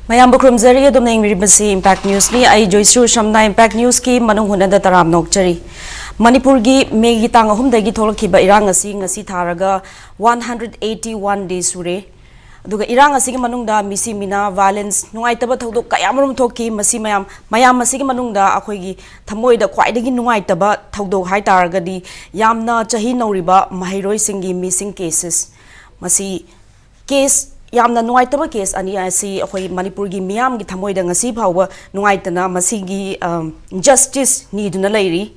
Mayam Bukrumzari Doming Ribasi Impact News ni I Joysu Shamna Impact News ki Manung Hunada Taram Nokchari. Manipur gi Megi Tangahum Dagi Tolkiba Irangasi Ngasi Taraga 181 days sure. Duga Irangasi Manungda Misi Mina violence Nuaitaba Todo Kayamarum Toki Masi Mayam Masigi Manungda Akogi Tamoida Quaidagi Nuaitaba Todo Hai Taragadi Yamna Chahi Noriba Mahiroi Singi missing cases. Masi case Yamna nuaitaba case ani asi akoi Manipur gi miyam gi thamoida ngasi phawba nuaitana masigi justice ni duna lairi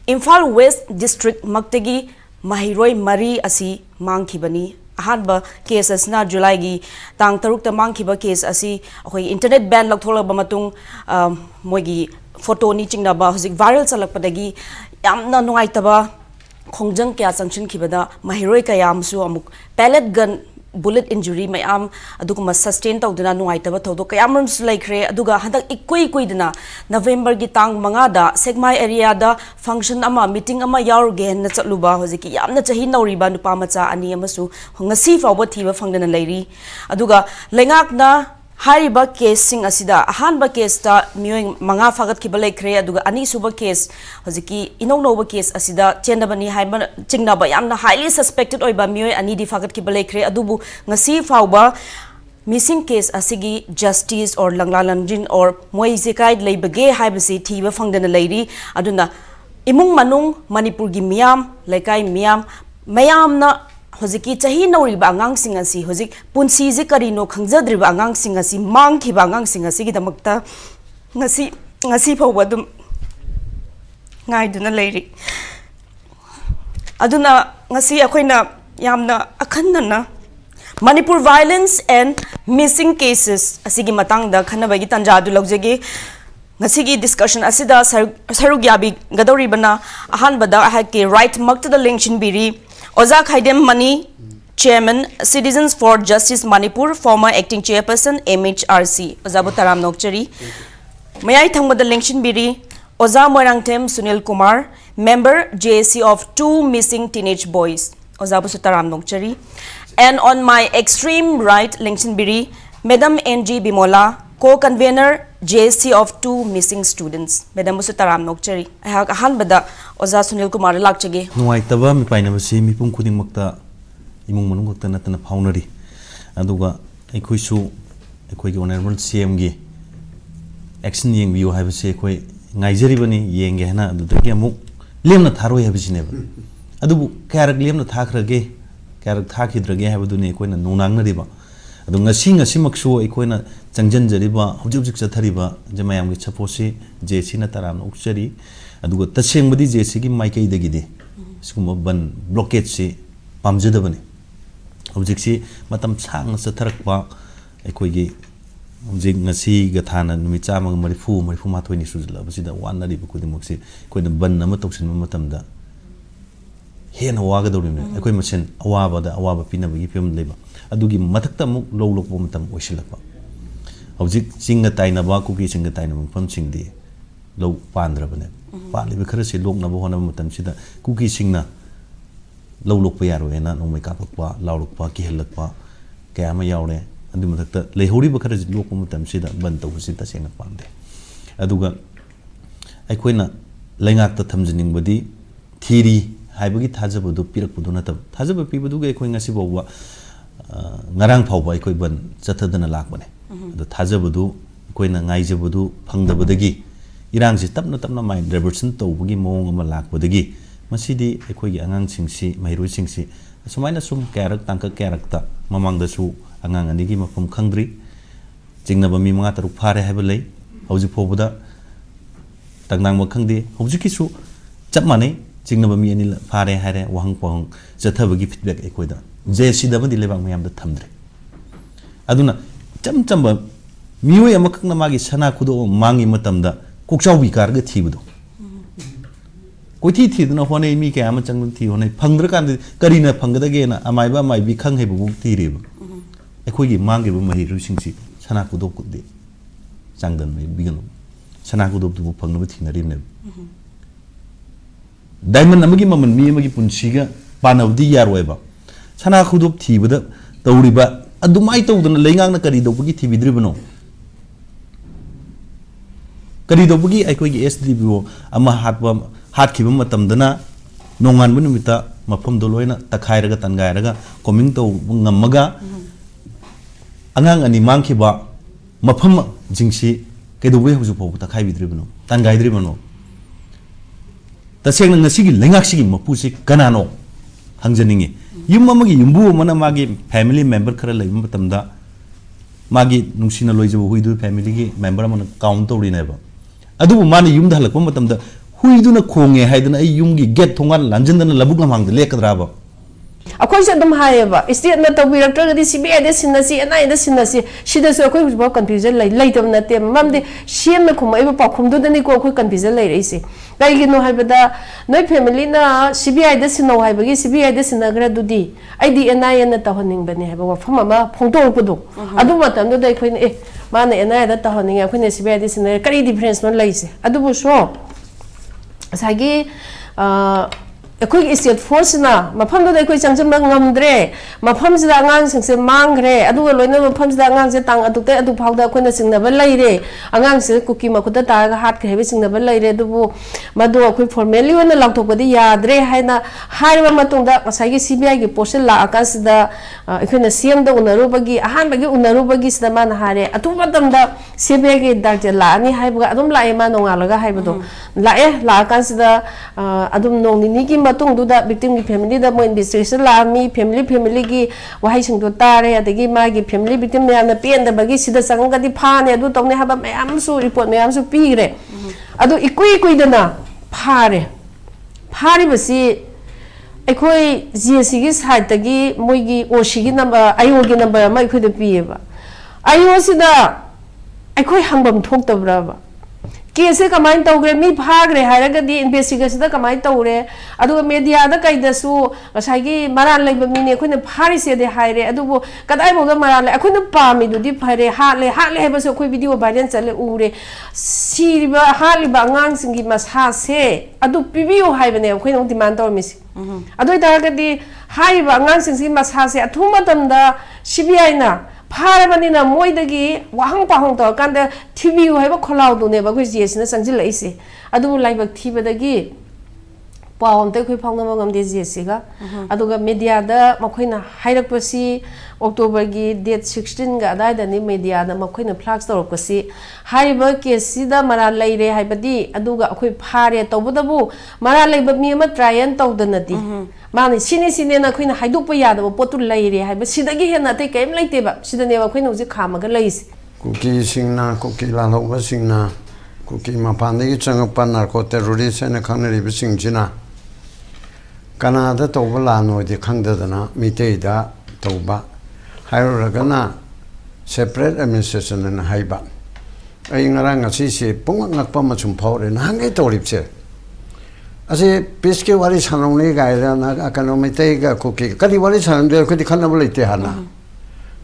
Imphal West District maktagi mahiroi mari asi mangkhibani ahanba case asna July gi tang taruk ta mangkhiba case asi akoi internet ban laktholaba matung moigi photo ni chingna ba hojik viral chalakpadagi yamna nuaitaba khongjang kya sanction khibada mahiroi kayamsu amuk pellet gun bullet injury mayam aduguma sustain tawduna nuaitaba thodo kayamrum sulaikre aduga hadak ikoi dina November gi tang mangada segmai area da function ama meeting ama yaurge na chatluba hojiki yamna chahi nauriba nupa macha ani amasu ngasi fawba thiba fangdana lairi aduga lengak na hariba case sing asida ahanba case ta mioing manga fagat kibale kre aduga ani suba case hojiki inongnoba case asida chendabani haiba chingnaba yamna highly suspected oiba mioi ani di fagat kibale kre adubu ngasi fawba missing case asigi justice or langlalanjin or moizikai leibage haibasi thiba fangdana lairi aduna imung manung Manipur gi miyam laikai miyam mayamna hojiki chahi nauriba angang singasi hojik punsi ji karino khangjadriba angang singasi mangkhiba angang singasi gi damakta ngasi phawba dum ngaiduna leiri aduna ngasi akoina yamna akhanna Manipur violence and missing cases asigi matangda khanabagi tanjadu laujege ngasi discussion asida sarugyabi gadoribana ahanbada ahake right makta linkshin biri Oza Khaidem Mani, Chairman, Citizens for Justice Manipur, former acting chairperson, MHRC, Oza Butaram Nokchari. Mayai Thangmada Lengshin Biri, Oza Moirangtem Sunil Kumar, member JSC of 2 missing teenage boys, Oza Butaram Nokchari. And on my extreme right, Lengshin Biri, Madam NG Bimola, co-convener JSC of 2 missing students. Madam Butaram Nokchari. I have a handbada. Oza Sunil Kumar lakchage nuaitaba mi paina basi mi pum khuding makta imung manung makta natana phaunari aduga ekhoi su ekhoi gi honorable CM gi action yeng biu ha basi ekhoi ngaijari bani yenge hana adudagi amuk lemna tharoi ha bisi ne ba adubu karak lemna thakrage karak thakidrage ha baduni ekhoi na nunang na riba adu ngasi maksu ekhoi na changjan jariba hujub chathariba jamayam gi chaposi JC na taram ukchari aduga taseng badi JC gi maikai dagide sukuma ban blockade si pamjadabani object si matam sang satharakpa ekoi gi object ngasi ga thana numi chama marifu mathoi ni sujla basida wan nari bu kudimok si koi na ban nama toksin matamda hena waga dawrine ekoi masen awaba pinabagi pem leba adugi mathakta muk lowlokpo matam oisilakpa object singa tainaba kuki singa tainaba pam singdi low pandrabane Pali khara se lok na bo hona matam sida kuki singna lok pa yaro ena nong mai kapakpa laulukpa ki helakpa kaya ma yaure adu mathakta lehori ba khara lok matam sida ban taw sida sengna pamde aduga aikoina lengak ta thamjining badi thiri haibagi thajabadu pirakpudu na tab thajaba pibadu ge khoi ngasi bawwa ngarang phawba aikoi ban chathadana lakbane adu thajabadu koina ngaijabadu phangdabadagi Irang si tapna mai reversion to bugi mong ama lakbadagi masidi ekhoi gi angang singsi mairoi singsi sumaina sum karak tangka karakta mamang da su angang ani gi mafum khangdri jingnaba mi manga taruk phare haiba lei hauji phobuda tangnang ma khangdi hauji ki su chapmane jingnaba mi ani phare haire wahang pong jathabagi feedback ekhoi da JC da bandi lebang mayam da thamdre aduna chamchamba mioi amakna magi sana khudo mangi matamda kokchau bikar ga thibudo koithi thiduna hone mi ka ama chang thi hone phangdra kan karina phangda ge na amaiba mai bi khang hebu thi re ekhoi gi mangi bu mahi ru singsi sana ku dop ku de changdan mai bigano sana ku dop bu phangna bu thinari ne diamond amagi maman mi amagi punsi ga panawdi yarweba sana ku dop thibuda tawriba adumai tawduna lengang na kari dop gi thibidribano kari do bugi ai koi gi SDBO ama hatkiba matamdana nongan bu numita mafam do loina takhairaga tangairaga coming to ngammaga angang ani mangkhiba mafam jingsi kedobe huju pho takhai bidribno tangaidribno taseng ngasi gi lengak sigi mapusi kanano hangjaningi yum amagi yumbu mana magi family member khara lei matamda magi nungsina loijabu huidu family gi member amana count to rineba adubu mani yum dhalakpa matamda huiduna khonge haidana ai yumgi get thongan lanjandana labuk lamangda lekadraba akhoi se dum hayeba state na tawiraktra di CBI de sinasi NI de sinasi sida so akhoi hujba confusion lai tam na te mamde siem na khumai ba pakhum du dani ko akhoi confusion lai reise kai gi no haibada noi family na CBI de sino haibagi CBI de sinagra dudi ai di NI na tahoning bani haiba wa phama ma phongtong pudu adu matam do dai khoi ne mana NI da tahoning akhoi ne CBI de sina kari difference no laise adu bu so sagi akhoi state force na mafam do akhoi changcham ngamdre mafam sida angang singse mangre adu loina mafam sida angang se tang adukte adu phawda akhoi na singna ba laire angang se kuki makuda ta ga hat khebe singna ba laire dubu madu akhoi formally ona lakthok badi yadre haina haiba matungda asagi CBI gi post la akasida akhoi na CM da unaru bagi ahan bagi unaru bagi sida man hare atu matamda CBI gi darje la ani haiba adum la ema nongalaga haibado la akasida adum nongni gi matung duda victim gi family da mo investigation la mi family gi wahai sing do tare adagi ma gi family victim ya na pen da bagi sida sang ga di phane adu tong ne haba mayam su report mayam su pigre adu ikui dana phare basi ekhoi GSC gi side tagi moi gi OC gi number IO gi number ma ekhoi da pieba IO sida ekhoi hangbam thok tabra ba केसे कमाइन तौग्रे मी फाग्रे हारगदी investigation दा कमाइन तौरे अदु media दा काइदसु गसाइगी मरान लेब मीने अखोइने फारिसे दे हाइरे अदुबो कदाइ बोगा मरान ले अखोइने पामी दुदी फारे हाले हेबसो अखोइ video viral चले उरे सिरिबा हालिबा अंगांग सिंगी मसासे अदु पिबियो हाइबने अखोइने डिमांड तौमिसि अदु तारगदी हाइबा अंगांग सिंगी मसासे अथुमा तमदा CBI ना फारबनिना मोइदगी वाहंग पाहंग तो कांदा थिबिउ हाइबा खोलाउदुने बा खै जेसना संजिल लाइसे अदु लाइबक थिबदगी पावम ते खै फांगना मगम दे जेसिगा अदुगा मीडिया दा मखैना हाइरकपसि अक्टोबर गी डेट 16 गा दाइदनि मीडिया दा मखैना फ्लैक्स तौरकसि हाइबा केसि दा मरा लैरे हाइबदी अदुगा अखै फारे तौबदबु मरा लैबा मी अमा ट्रायल तौदनदी माने सिने ना खैना हाइदोप यादब पोतु लैरे हाइबा सिदगी हेना ते कैम लैतेबा सिदनेबा खैना उजि खामगा लैसि कुकी सिंगना कुकी लालौबा सिंगना कुकी मपानदगी चंगपा नार्को टेररिस्ट हैना खंगनरिबा सिंगजिना कनादा तौबा लानोदि खंगदना मितेदा तौबा हाइरगना सेपरेट एडमिनिस्ट्रेशन ना हाइबा ai ngarang asi se punga ngakpa machum phore na hangai toripse ase peske wari sanong ne gai ra na economic te ga kuki kali wari sanong de khodi khanna bole te hana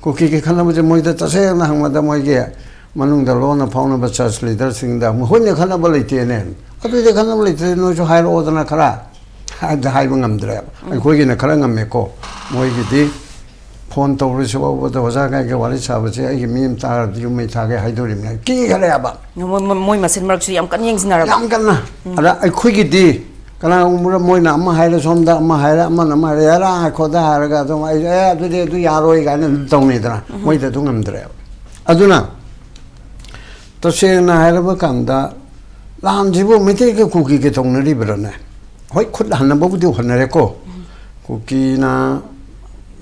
kuki ke khanna bole moi da tase na hangma da moi ge manung da lo na phone ba church leader sing da mo ne khanna bole te ne adu de khanna bole te no jo hai ro da na khara ha da hai bangam dra ai khoi ge na khara ngam me ko moi ge di phone to ri so ba da waja ga ge wari sa ba che ai ge mim ta yu me ta ge hai do rim na ki khare aba moi masin marak su yam kan yeng sinara yam kan na ada ai khoi ge di kana umura moi na amma hai ra som da amma hai ra amma na ma ra ra kho da ha ga to ai adu de du ya roi ga na tong ni da moi da du ngam dra aduna to se na hai ra ba kan da lam ji bu me te ge kuki ge tong na ri bra na hoi khut han na ba bu du han na re ko kuki na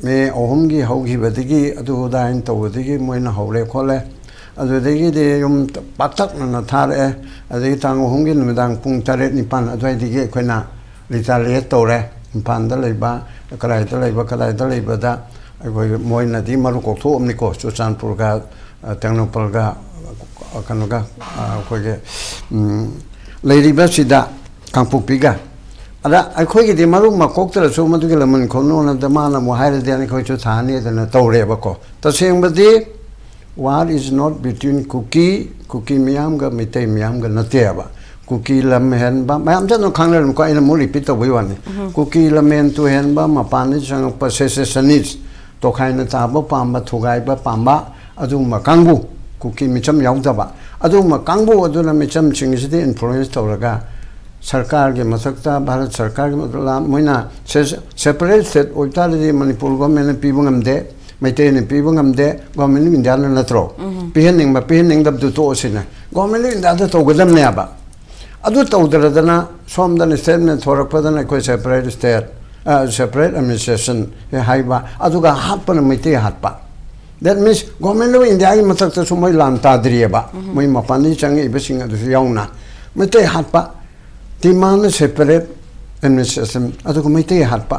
me ohumgi haugi badigi adu dain to badigi moina hore khole adu degi de yum patak na thare adu tang ohumgi numdang pung tare nipan adu digi khoina retaliate tore pan da leiba kalai da leiba da agoi moina di maru ko tho omni ko chuchanpur ga tengnopal ga kanoga khoge leiriba sida kangpukpi ga ada akhoi ge de maru ma kok tara so ma du ge laman khono na da ma na mo haire de ani khoi chu thani de na tore ba ko ta seng ba di war is not between cookie miam ga mitei miam ga na te ba cookie lam hen ba ma am jan khang le ko ina mo repeat to bai wan cookie lam hen tu hen ba ma pan ni sang pa se sanit to khai na ta ba pam ba thugai ba pam ba adu ma kangu cookie mi cham yaung da ba ꯑꯗꯨꯒꯨꯝꯕ ꯀꯥꯡꯕꯨ ꯑꯗꯨꯅ ꯃꯤꯆꯝꯁꯤꯡꯁꯤꯗꯤ influence ꯇꯧꯔꯒ ꯁꯔꯀꯥꯔꯒꯤ ꯃꯊꯛꯇ ꯚꯥꯔꯠ ꯁꯔꯀꯥꯔꯒꯤ ꯃꯊꯛꯇ ꯃꯣꯏꯅ separate state ꯑꯣꯏꯇꯥꯔꯗꯤ ꯃꯅꯤꯄꯨꯔ ꯒꯣꯔꯃꯦꯟꯅ ꯄꯤꯕ ꯉꯝꯗꯦ ꯃꯩꯇꯩꯅ ꯄꯤꯕ ꯉꯝꯗꯦ ꯒꯣꯔꯃꯦꯟ ꯑꯣꯐ ꯏꯟꯗꯤꯌꯥꯅ ꯅꯠꯇ꯭ꯔꯣ ꯄꯤꯍꯟꯅꯤꯡꯕ ꯄꯤꯍꯟꯅꯤꯡꯗꯕꯗꯨ ꯇꯣꯛꯑꯁꯤꯅꯦ ꯒꯣꯔꯃꯦꯟ ꯑꯣꯐ ꯏꯟꯗꯤꯌꯥꯗ ꯇꯧꯒꯗꯕꯅꯦꯕ ꯑꯗꯨ ꯇꯧꯗ꯭ꯔꯗꯅ ꯁꯣꯝꯗꯅ ꯁ꯭ꯇꯦꯠꯃꯦꯟ ꯊꯣꯔꯛꯄꯗꯅ ꯑꯩꯈꯣꯏ ꯁꯦꯄꯔꯦꯠ ꯁ꯭ꯇꯦꯠ ꯁꯦꯄꯔꯦꯠ ꯑꯦꯗꯃꯤꯅꯤꯁꯇ꯭ꯔꯦꯁꯟ ꯍꯥꯏꯕ ꯑꯗꯨꯒ ꯍꯥꯠꯄꯅ ꯃꯩꯇꯩ ꯍꯥꯠꯄ ꯗꯦꯠ ꯃꯤꯟꯁ ꯒꯣꯔꯃꯦꯟ ꯑꯣꯐ ꯏꯟꯗꯤꯌꯥꯒꯤ ꯃꯊꯛꯇꯁꯨ ꯃꯣꯏ ꯂꯥꯟ ꯇꯥꯗ꯭ꯔꯤꯑꯕ ꯃꯣꯏ ꯃꯄꯥꯟꯗꯒꯤ ꯆꯪꯉꯛꯏꯕꯁꯤꯡ ꯑꯗꯨꯁꯨ ꯌꯥꯎꯅ ꯃꯩꯇꯩ ꯍꯥꯠꯄ ꯗꯤꯃꯥꯟꯅ ꯁꯦꯄꯔꯦꯠ ꯑꯦꯗꯃꯤꯅꯤꯁꯇ꯭ꯔꯦꯁꯟ ꯑꯗꯨꯒ ꯃꯩꯇꯩ ꯍꯥꯠꯄ